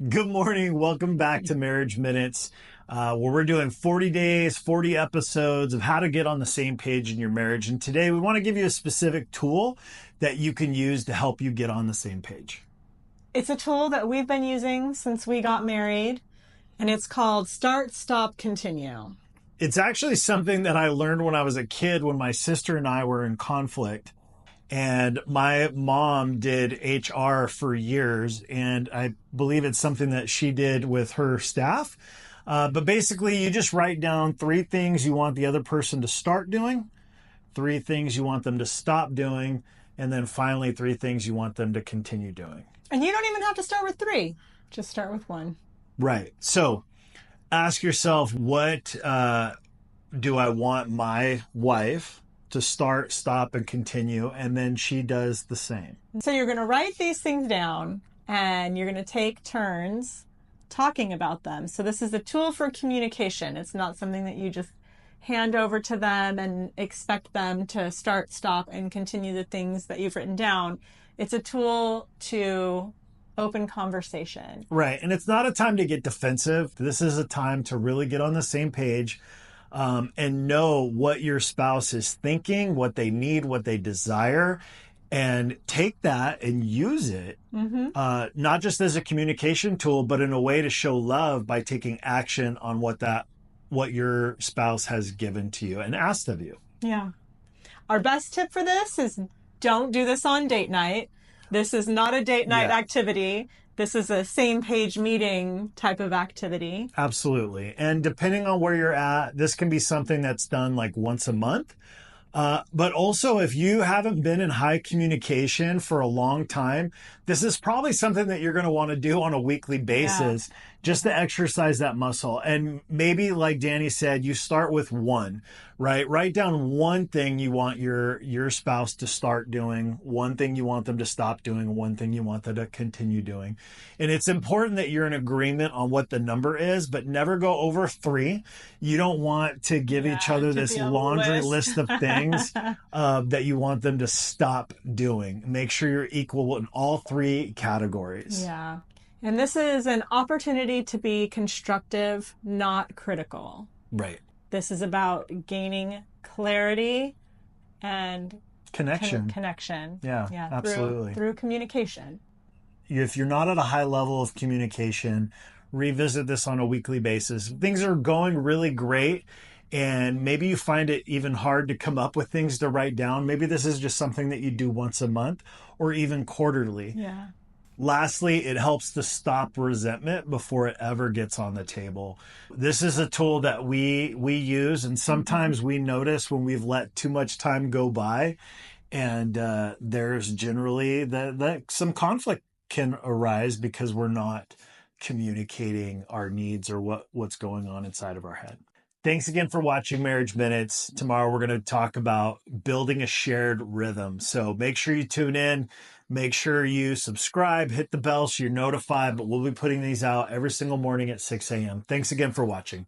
Good morning. Welcome back to Marriage Minutes, where we're doing 40 days, 40 episodes of how to get on the same page in your marriage. And today we want to give you a specific tool that you can use to help you get on the same page. It's a tool that we've been using since we got married, and it's called Start, Stop, Continue. It's actually something that I learned when I was a kid, when my sister and I were in conflict. And my mom did HR for years, and I believe it's something that she did with her staff. But basically, you just write down 3 things you want the other person to start doing, 3 things you want them to stop doing, and then finally 3 things you want them to continue doing. And you don't even have to start with 3. Just start with 1. Right. So ask yourself, what do I want my wife to start, stop, and continue? And then she does the same. So you're going to write these things down, and you're going to take turns talking about them. So this is a tool for communication. It's not something that you just hand over to them and expect them to start, stop, and continue the things that you've written down. It's a tool to open conversation. Right. And it's not a time to get defensive. This is a time to really get on the same page. And know what your spouse is thinking, what they need, what they desire, and take that and use it, not just as a communication tool, but in a way to show love by taking action on what your spouse has given to you and asked of you. Yeah. Our best tip for this is don't do this on date night. This is not a date night activity. This is a same page meeting type of activity. Absolutely. And depending on where you're at, this can be something that's done like once a month. But also, if you haven't been in high communication for a long time, this is probably something that you're going to want to do on a weekly basis just to exercise that muscle. And maybe, like Danny said, you start with 1, right? Write down 1 thing you want your spouse to start doing, 1 thing you want them to stop doing, 1 thing you want them to continue doing. And it's important that you're in agreement on what the number is, but never go over 3. You don't want to give each other this laundry list of things that you want them to stop doing. Make sure you're equal in all 3 categories. Yeah. And this is an opportunity to be constructive, not critical. Right. This is about gaining clarity and connection. Yeah, absolutely. Through communication. If you're not at a high level of communication, revisit this on a weekly basis. Things are going really great, and maybe you find it even hard to come up with things to write down. Maybe this is just something that you do once a month or even quarterly. Yeah. Lastly, it helps to stop resentment before it ever gets on the table. This is a tool that we use, and sometimes we notice when we've let too much time go by, and there's generally that some conflict can arise because we're not communicating our needs or what's going on inside of our head. Thanks again for watching Marriage Minutes. Tomorrow we're going to talk about building a shared rhythm. So make sure you tune in. Make sure you subscribe, hit the bell so you're notified, but we'll be putting these out every single morning at 6 a.m. Thanks again for watching.